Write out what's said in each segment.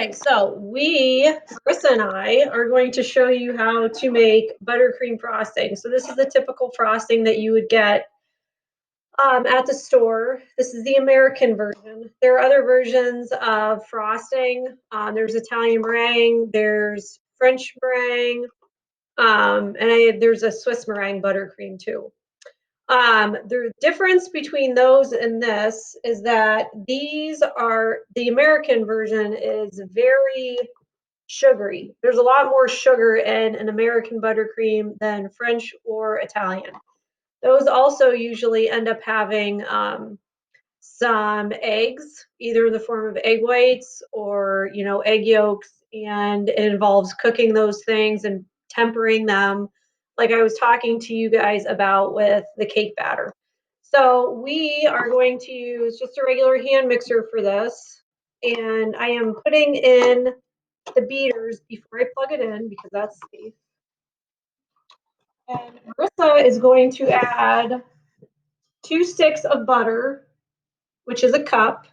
Okay, so Marissa and I, are going to show you how to make buttercream frosting. So this is the typical frosting that you would get at the store. This is the American version. There are other versions of frosting. There's Italian meringue, there's French meringue, and there's a Swiss meringue buttercream too. The difference between those and this is that the American version is very sugary. There's a lot more sugar in an American buttercream than French or Italian. Those also usually end up having some eggs, either in the form of egg whites or egg yolks, and it involves cooking those things and tempering them, like I was talking to you guys about with the cake batter. So we are going to use just a regular hand mixer for this, and I am putting in the beaters before I plug it in because that's safe. And Marissa is going to add 2 sticks of butter, which is a cup.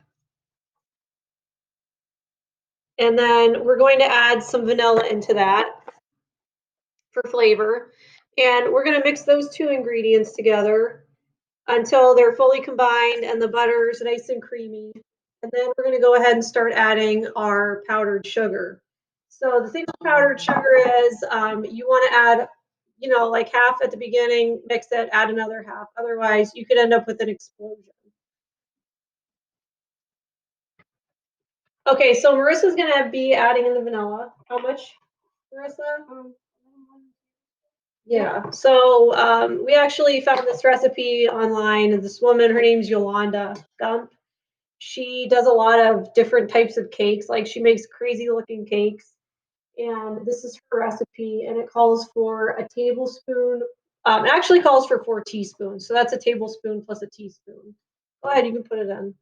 And then we're going to add some vanilla into that for flavor. And we're going to mix those 2 ingredients together until they're fully combined and the butter is nice and creamy. And then we're going to go ahead and start adding our powdered sugar. So the thing with powdered sugar is you want to add, like half at the beginning, mix it, add another half. Otherwise, you could end up with an explosion. Okay, so Marissa's going to be adding in the vanilla. How much, Marissa? Yeah, so we actually found this recipe online. This woman, her name's Yolanda Gump. She does a lot of different types of cakes. Like she makes crazy looking cakes. And this is her recipe, and it calls for a tablespoon. It actually calls for 4 teaspoons. So that's a tablespoon plus a teaspoon. Go ahead, you can put it in.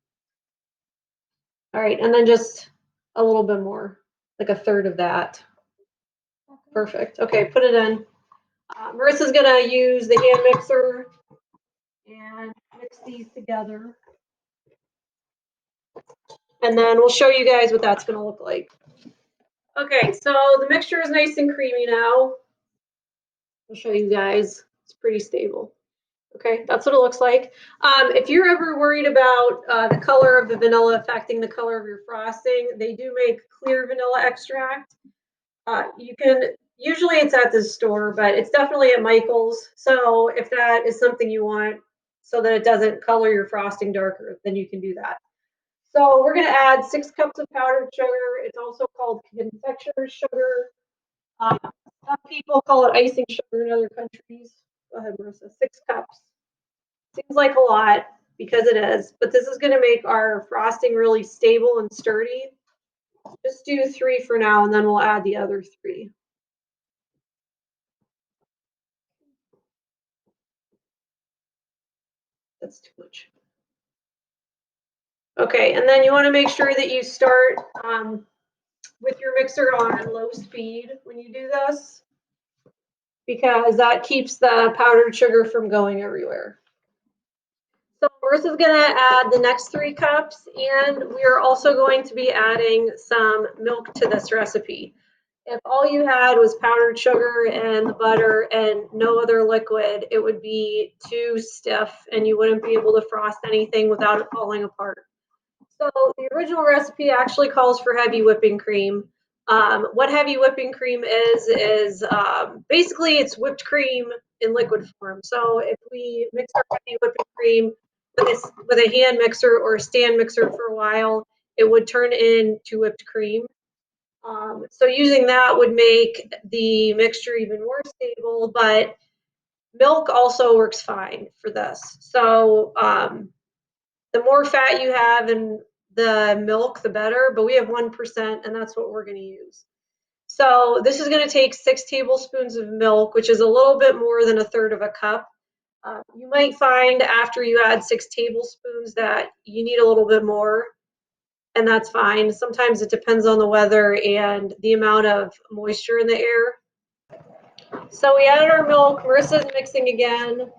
All right, and then just a little bit more, like a third of that. Perfect. Okay, put it in. Marissa's gonna use the hand mixer and mix these together. And then we'll show you guys what that's gonna look like. Okay, so the mixture is nice and creamy now. I'll show you guys. It's pretty stable. Okay, that's what it looks like. If you're ever worried about the color of the vanilla affecting the color of your frosting, they do make clear vanilla extract. Usually it's at the store, but it's definitely at Michael's. So if that is something you want so that it doesn't color your frosting darker, then you can do that. So we're going to add 6 cups of powdered sugar. It's also called confectioner's sugar. Some people call it icing sugar in other countries. Go ahead, Marissa. 6 cups. Seems like a lot because it is, but this is going to make our frosting really stable and sturdy. Just do 3 for now, and then we'll add the other 3. That's too much. Okay, and then you want to make sure that you start with your mixer on low speed when you do this, because that keeps the powdered sugar from going everywhere. So Marissa's going to add the next 3 cups, and we are also going to be adding some milk to this recipe. If all you had was powdered sugar and the butter and no other liquid, it would be too stiff and you wouldn't be able to frost anything without it falling apart. So the original recipe actually calls for heavy whipping cream. What heavy whipping cream is basically it's whipped cream in liquid form. So if we mix our heavy whipping cream with a hand mixer or a stand mixer for a while, it would turn into whipped cream. So using that would make the mixture even more stable, but milk also works fine for this. So the more fat you have in the milk, the better, but we have 1%, and that's what we're going to use. So this is going to take 6 tablespoons of milk, which is a little bit more than a third of a cup. You might find after you add 6 tablespoons that you need a little bit more, and that's fine. Sometimes it depends on the weather and the amount of moisture in the air. So we added our milk. Marissa's mixing again,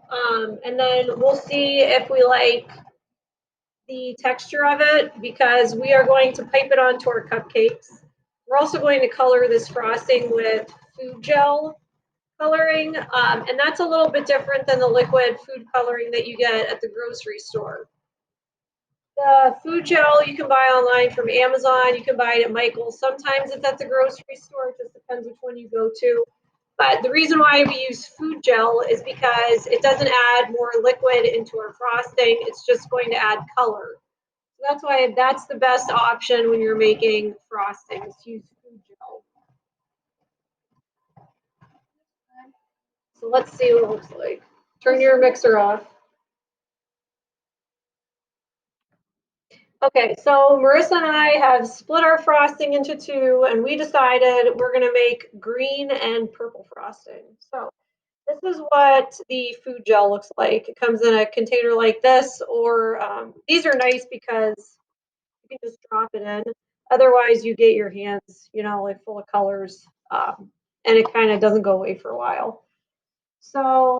and then we'll see if we like the texture of it, because we are going to pipe it onto our cupcakes. We're also going to color this frosting with food gel coloring, and that's a little bit different than the liquid food coloring that you get at the grocery store. The food gel you can buy online from Amazon. You can buy it at Michael's. Sometimes it's at the grocery store. It just depends which one you go to. But the reason why we use food gel is because it doesn't add more liquid into our frosting. It's just going to add color. So that's why that's the best option when you're making frostings. Use food gel. So let's see what it looks like. Turn your mixer off. Okay, so Marissa and I have split our frosting into two, and we decided we're going to make green and purple frosting. So this is what the food gel looks like. It comes in a container like this, or these are nice because you can just drop it in. Otherwise, you get your hands, like full of colors, and it kind of doesn't go away for a while. So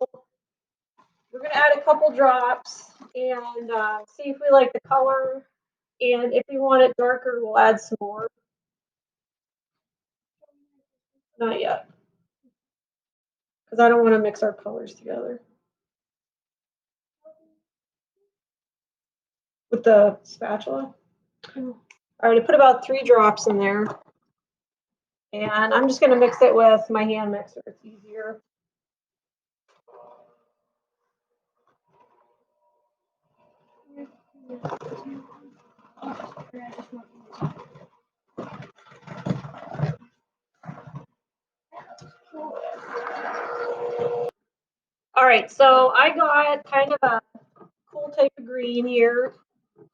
we're going to add a couple drops and see if we like the color. And if we want it darker, we'll add some more. Not yet, because I don't want to mix our colors together with the spatula. All right, I put about 3 drops in there. And I'm just going to mix it with my hand mixer. It's easier. All right, so I got kind of a cool type of green here,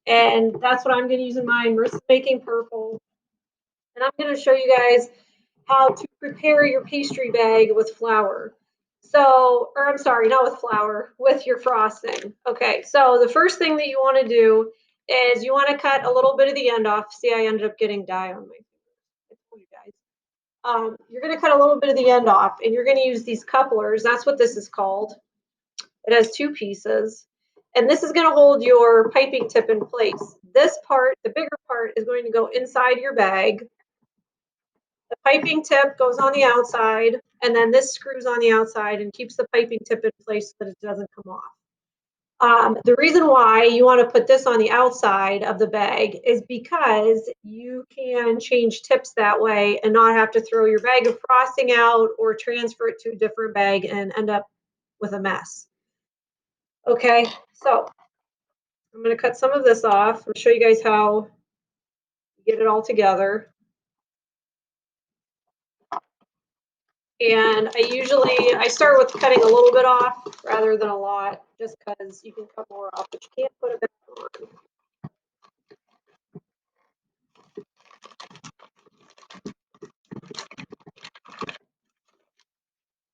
and that's what I'm going to use in mine. Marissa's making purple, and I'm going to show you guys how to prepare your pastry bag with flour. So, or I'm sorry, not with flour, with your frosting. Okay, so the first thing that you want to do is you want to cut a little bit of the end off. See, I ended up getting dye on my fingers. I told you guys. You're going to cut a little bit of the end off, and you're going to use these couplers. That's what this is called. It has 2 pieces, and this is going to hold your piping tip in place. This part, the bigger part, is going to go inside your bag. The piping tip goes on the outside, and then this screws on the outside and keeps the piping tip in place so that it doesn't come off. The reason why you want to put this on the outside of the bag is because you can change tips that way and not have to throw your bag of frosting out or transfer it to a different bag and end up with a mess. Okay, so I'm going to cut some of this off and show you guys how you get it all together. And I start with cutting a little bit off rather than a lot, just because you can cut more off, but you can't put it back on.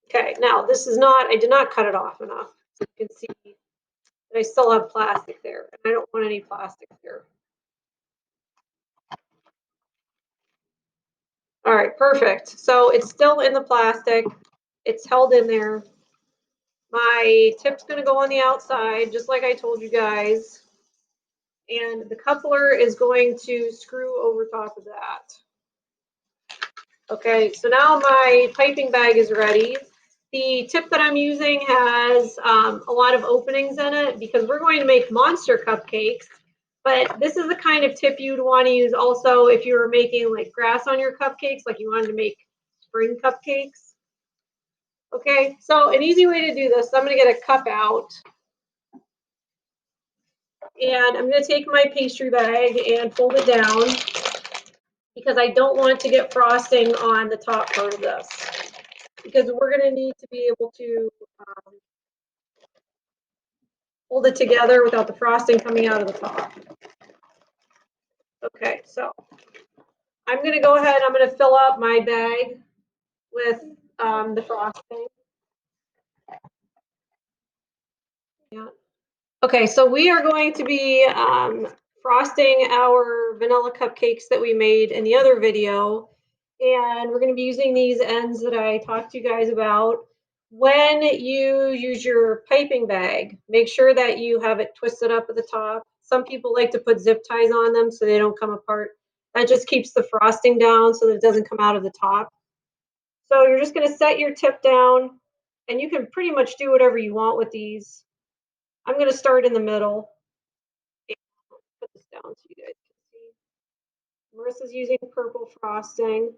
Okay, now I did not cut it off enough. So you can see that I still have plastic there, and I don't want any plastic there. All right, perfect. So it's still in the plastic. It's held in there. My tip's going to go on the outside, just like I told you guys. And the coupler is going to screw over top of that. Okay, so now my piping bag is ready. The tip that I'm using has a lot of openings in it because we're going to make monster cupcakes. But this is the kind of tip you'd want to use also if you were making like grass on your cupcakes, like you wanted to make spring cupcakes. Okay, so an easy way to do this, I'm going to get a cup out. And I'm going to take my pastry bag and fold it down because I don't want to get frosting on the top part of this, because we're going to need to be able to hold it together without the frosting coming out of the top. Okay, so I'm going to go ahead, I'm going to fill up my bag with the frosting. Yeah. Okay, so we are going to be frosting our vanilla cupcakes that we made in the other video. And we're going to be using these ends that I talked to you guys about. When you use your piping bag, make sure that you have it twisted up at the top. Some people like to put zip ties on them so they don't come apart. That just keeps the frosting down so that it doesn't come out of the top. So you're just going to set your tip down, and you can pretty much do whatever you want with these. I'm going to start in the middle. Put this down so you guys can see. Marissa's using purple frosting.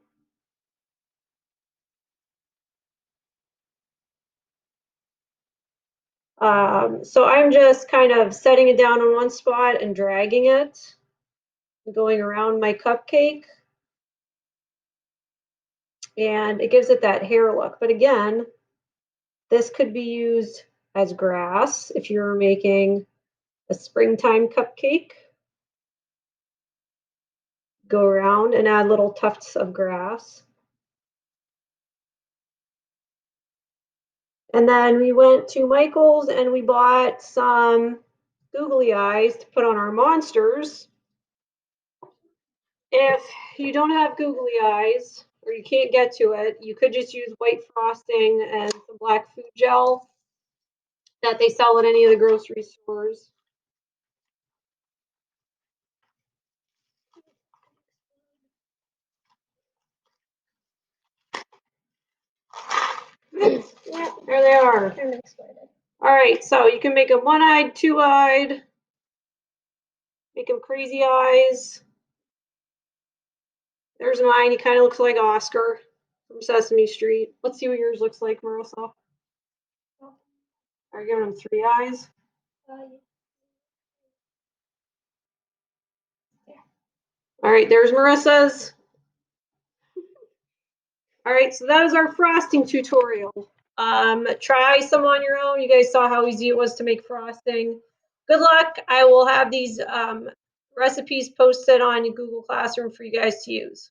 So I'm just kind of setting it down on one spot and dragging it, going around my cupcake. And it gives it that hair look. But again, this could be used as grass if you're making a springtime cupcake. Go around and add little tufts of grass. And then we went to Michael's and we bought some googly eyes to put on our monsters. If you don't have googly eyes or you can't get to it, you could just use white frosting and some black food gel that they sell at any of the grocery stores. Yeah, there they are. All right, so you can make them one-eyed, two-eyed, make them crazy eyes. There's mine. He kind of looks like Oscar from Sesame Street. Let's see what yours looks like, Marissa. Are you giving him three eyes? All right, there's Marissa's. All right, so that is our frosting tutorial. Try some on your own. You guys saw how easy it was to make frosting. Good luck. I will have these recipes posted on Google Classroom for you guys to use.